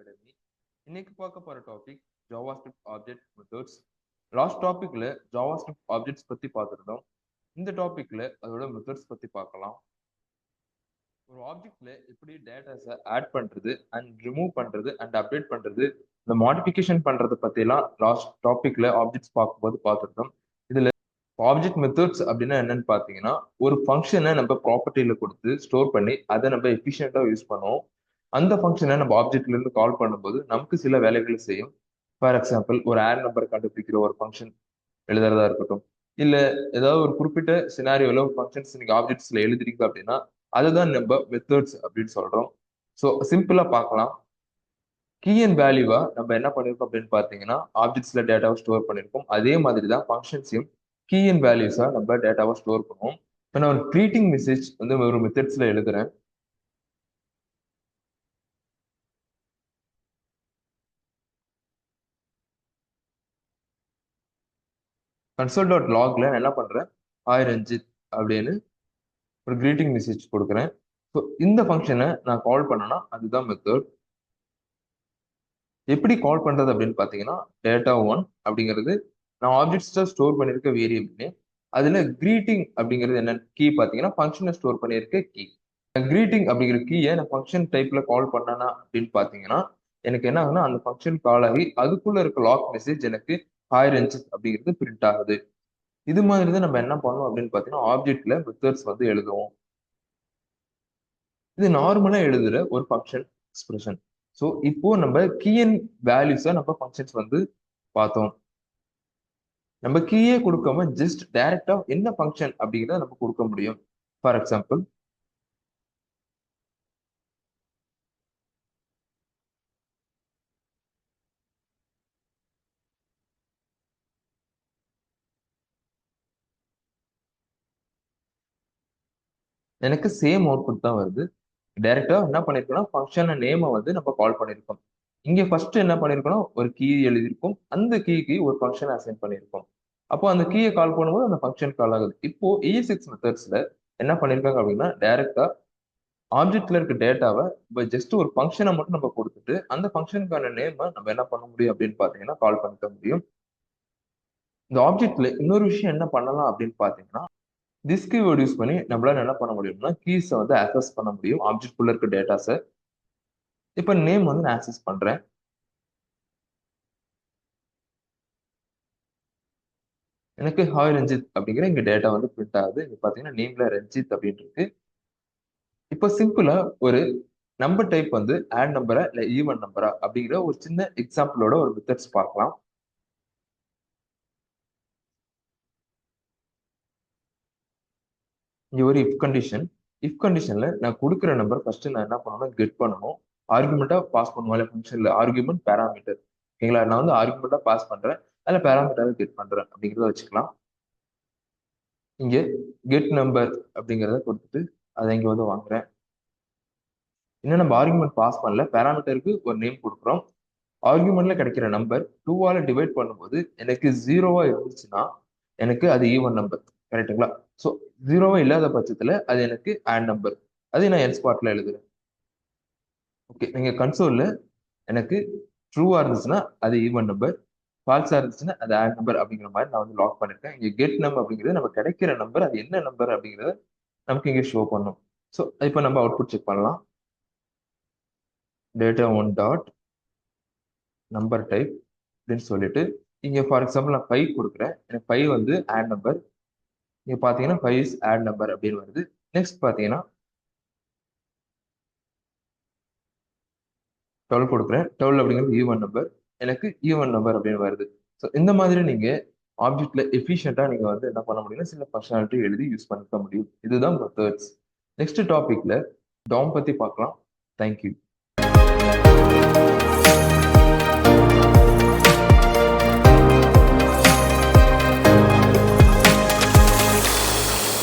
Academy. இன்னைக்கு பார்க்க போற topic JavaScript object methods. Last டாபிக்ல ஜாவாஸ்கிரிப்ட் ஆப்ஜெக்ட்ஸ் பத்தி பார்த்துருந்தோம். இந்த டாபிக்ல அதோட மெத்தட்ஸ் பத்தி பார்க்கலாம். ஒரு ஆப்ஜெக்ட்ல எப்படி டேட்டாஸை ஆட் பண்றது அண்ட் ரிமூவ் பண்றது அண்ட் அப்டேட் பண்றது, இந்த மாடிஃபிகேஷன் பண்றதை பத்தி எல்லாம் லாஸ்ட் டாபிக்ல ஆப்ஜெக்ட்ஸ் பார்க்கும்போது பார்த்துருந்தோம். இதுல ஆப்ஜெக்ட் மெத்தட்ஸ் அப்படின்னா என்னன்னு பார்த்தீங்கன்னா, ஒரு ஃபங்க்ஷனை நம்ம ப்ராப்பர்ட்டியில கொடுத்து ஸ்டோர் பண்ணி அதை நம்ம எஃபிஷியண்டா யூஸ் பண்ணுவோம். அந்த ஃபங்க்ஷனை நம்ம ஆப்ஜெக்ட்ல இருந்து கால் பண்ணும்போது நமக்கு சில வேலைகளை செய்யும். ஃபார் எக்ஸாம்பிள், ஒரு ஆட் நம்பர் கண்டுபிடிக்கிற ஒரு ஃபங்க்ஷன் எழுதுறதா இருக்கட்டும், இல்ல ஏதாவது ஒரு குறிப்பிட்ட சினாரியோல ஒரு ஃபங்க்ஷன்ஸ் நீங்க ஆப்ஜெக்ட்ஸ்ல எழுதுறீங்க அப்படின்னா அதுதான் நம்ம மெத்தட்ஸ் அப்படின்னு சொல்றோம். ஸோ சிம்பிளா பார்க்கலாம். கீ அண்ட் வேல்யூவா நம்ம என்ன பண்ணிருக்கோம் அப்படின்னு பார்த்தீங்கன்னா, ஆப்ஜெக்ட்ஸ்ல டேட்டாவை ஸ்டோர் பண்ணிருக்கோம். அதே மாதிரி தான் ஃபங்க்ஷன்ஸையும் கீ அண்ட் வேல்யூஸா நம்ம டேட்டாவை ஸ்டோர் பண்ணுவோம். இப்போ நான் ஒரு க்ரீட்டிங் மெசேஜ் வந்து ஒரு மெத்தட்ஸ்ல எழுதுறேன். console.logல நான் என்ன பண்றேன், ஹாய் ரஞ்சித் அப்படின்னு ஒரு கிரீட்டிங் மெசேஜ் கொடுக்குறேன். ஸோ இந்த ஃபங்க்ஷனை நான் கால் பண்ணனா அதுதான் மெத்தட். எப்படி கால் பண்றது அப்படின்னு பார்த்தீங்கன்னா, டேட்டா ஒன் அப்படிங்கிறது நான் ஆப்ஜெக்ட்ஸை ஸ்டோர் பண்ணியிருக்க வேரியபிள். அதுல கிரீட்டிங் அப்படிங்கிறது என்ன கீ பார்த்தீங்கன்னா, ஃபங்க்ஷனை ஸ்டோர் பண்ணியிருக்க கீ. கிரீட்டிங் அப்படிங்கிற கீயை நான் ஃபங்க்ஷன் டைப்ல கால் பண்ணனா அப்படின்னு பார்த்தீங்கன்னா, எனக்கு என்ன ஆகுதுன்னா, அந்த ஃபங்க்ஷன் கால் ஆகி அதுக்குள்ள இருக்க லாக் மெசேஜ் எனக்கு ஹாய் ரஞ்சித் அப்படிங்கிறது பிரிண்ட் ஆகுது. இது மாதிரி தான் நம்ம என்ன பண்ணோம் அப்படின்னு பார்த்தீங்கன்னா, ஆப்ஜெக்ட்ல மெத்தட்ஸ் வந்து எழுதுவோம். இது நார்மலா எழுதுற ஒரு ஃபங்க்ஷன் எக்ஸ்பிரஷன். ஸோ இப்போ நம்ம கீ அண்ட் வேல்யூஸை நம்ம ஃபங்க்ஷன்ஸ் வந்து பார்த்தோம். நம்ம கீயே கொடுக்காம ஜஸ்ட் டைரக்டா என்ன ஃபங்க்ஷன் அப்படிங்கிறத நம்ம கொடுக்க முடியும். ஃபார் எக்ஸாம்பிள், எனக்கு சேம் அவுட்புட் தான் வருது. டைரக்டா என்ன பண்ணிருக்கோம்னா, ஃபங்க்ஷன் நேமை வந்து நம்ம கால் பண்ணிருக்கோம். இங்க ஃபர்ஸ்ட் என்ன பண்ணிருக்கோம், ஒரு கீ எழுதியிருக்கோம். அந்த கீக்கு ஒரு ஃபங்க்ஷன் அசைன் பண்ணிருக்கோம். அப்போ அந்த கீயை கால் பண்ணும்போது அந்த ஃபங்க்ஷன் கால் ஆகுது. இப்போ ES6 மெத்தட்ஸ்ல என்ன பண்ணிருக்காங்க அப்படின்னா, டைரக்டா ஆப்ஜெக்ட்ல இருக்க டேட்டாவை இப்போ ஜஸ்ட் ஒரு ஃபங்க்ஷனை மட்டும் நம்ம கொடுத்துட்டு அந்த ஃபங்க்ஷனுக்கான நேமை நம்ம என்ன பண்ண முடியும் அப்படின்னு பாத்தீங்கன்னா, கால் பண்ணிக்க முடியும். இந்த ஆப்ஜெக்ட்ல இன்னொரு விஷயம் என்ன பண்ணலாம் அப்படின்னு பாத்தீங்கன்னா, திஸ் கீவேர்ட் யூஸ் பண்ணி நம்மளால என்ன பண்ண முடியும்னா, கீஸை வந்து ஆக்சஸ் பண்ண முடியும் ஆப்ஜெக்ட் குள்ள இருக்க டேட்டாஸை. இப்போ நேம் வந்து நான் ஆக்சஸ் பண்றேன். எனக்கு ஹாய் ரஞ்சித் அப்படிங்கிற இங்க டேட்டா வந்து பிரிண்ட் ஆகுது. இங்க பாத்தீங்கன்னா நேம்ல ரஞ்சித் அப்படின்னு இருக்கு. இப்போ சிம்பிளா ஒரு நம்பர் டைப் வந்து ஆட் நம்பரா இல்ல ஈவன் நம்பரா அப்படிங்கிற ஒரு சின்ன எக்ஸாம்பிளோட ஒரு மெத்தட்ஸ் பார்க்கலாம். இங்க ஒரு இஃப் கண்டிஷன்ல நான் கொடுக்குற நம்பர் ஃபர்ஸ்ட் நான் என்ன பண்ணணும், கெட் பண்ணணும். ஆர்குமெண்டா பாஸ் பண்ணுவோம் ஃபங்க்ஷன்ல, ஆர்குமெண்ட் பேராமீட்டர். ஓகேங்களா, நான் வந்து ஆர்குமெண்டா பாஸ் பண்றேன், அதில் பேராமீட்டரை கெட் பண்றேன் அப்படிங்கிறத வச்சுக்கலாம். இங்க கெட் நம்பர் அப்படிங்கிறத கொடுத்துட்டு அதை இங்க வந்து வாங்குறேன். இன்னும் நம்ம ஆர்குமெண்ட் பாஸ் பண்ணல, பேராமீட்டருக்கு ஒரு நேம் கொடுக்குறோம். ஆர்குமெண்ட்ல கிடைக்கிற நம்பர் 2ஆல டிவைட் பண்ணும்போது எனக்கு 0வா இருந்துச்சுன்னா எனக்கு அது ஈவன் நம்பர். கரெக்டுங்களா? ஸோ 0வா இல்லாத பட்சத்துல அது எனக்கு ஆட் நம்பர். அதை நான் என் ஸ்பாட்ல எழுதுறேன். ஓகே, நீங்க கன்சோல்ல எனக்கு ட்ரூவா இருந்துச்சுன்னா அது ஈவன் நம்பர், ஃபால்ஸா இருந்துச்சுன்னா அது ஆட் நம்பர் அப்படிங்கிற மாதிரி நான் வந்து லாக் பண்ணிருக்கேன். இங்க கெட் நம்பர் அப்படிங்கிறது நம்ம கிடைக்கிற நம்பர், அது என்ன நம்பர் அப்படிங்கிறத நமக்கு இங்க ஷோ பண்ணும். ஸோ இப்போ நம்ம அவுட்புட் செக் பண்ணலாம். Data one dot number type அப்படின்னு சொல்லிட்டு இங்க ஃபார் எக்ஸாம்பிள் நான் 5 கொடுக்குறேன். எனக்கு 5 வந்து ஆட் நம்பர். இங்க பாத்தீங்கன்னா 5 இஸ் ஆட் நம்பர் அப்படின்னு வருது. நெக்ஸ்ட் பாத்தீங்கன்னா 12 கொடுக்குறேன். 12 அப்படிங்கிறது ஈவன் நம்பர், எனக்கு ஈவன் நம்பர் அப்படின்னு வருது. ஸோ இந்த மாதிரி நீங்க ஆப்ஜெக்ட்ல எஃபிஷியண்டா நீங்க வந்து என்ன பண்ண முடியும்னா, சில ஃபங்க்ஷனாலிட்டி எழுதி யூஸ் பண்ணிக்க முடியும். இதுதான் மெத்தட்ஸ். நெக்ஸ்ட் டாபிக்ல DOM பத்தி பார்க்கலாம். தேங்க்யூ.